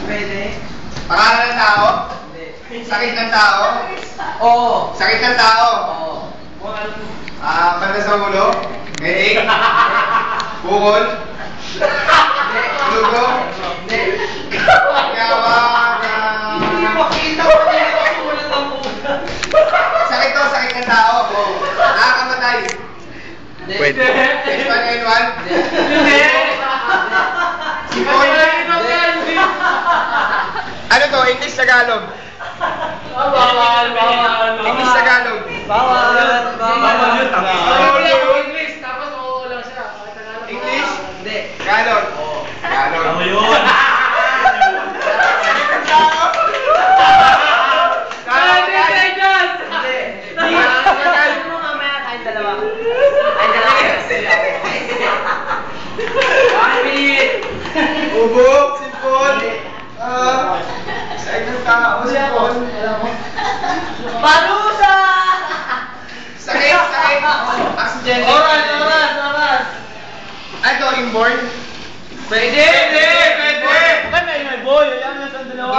Pwede. Pangalan ng tao? Hindi. Sakit ng tao? Oo. Sakit ng tao? Oo. Banda sa ulo? Headache? Bukol? Lugo? Hindi. Yawang? Hindi makita ko na yung kasulat ng puta. Sakit to, sakit ng tao? Nakakamatay? Pwede. H1N1? Hindi. Sipon? Ano to? English Tagalog? Bawal. English Tagalog? Bawal yun. English, tapos oo lang siya. English? Hindi. Tagalog? Tagalog. Tama yun. Ubo, sipon, sakit ng tao, sipon. Parusa! Sakit. Accident. Oras. Ano, inborn? Pwede. Bakit may boy? Alam mo sa dalawa.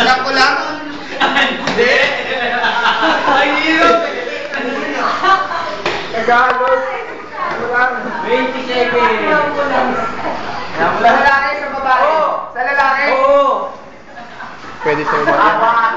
Alam ko lang. Hindi. Ay, hirap. Tagalog. Ano lang? 20 seconds. Sa lalaki, sa babae? Sa lalaki? Oo. Pwede sa babae.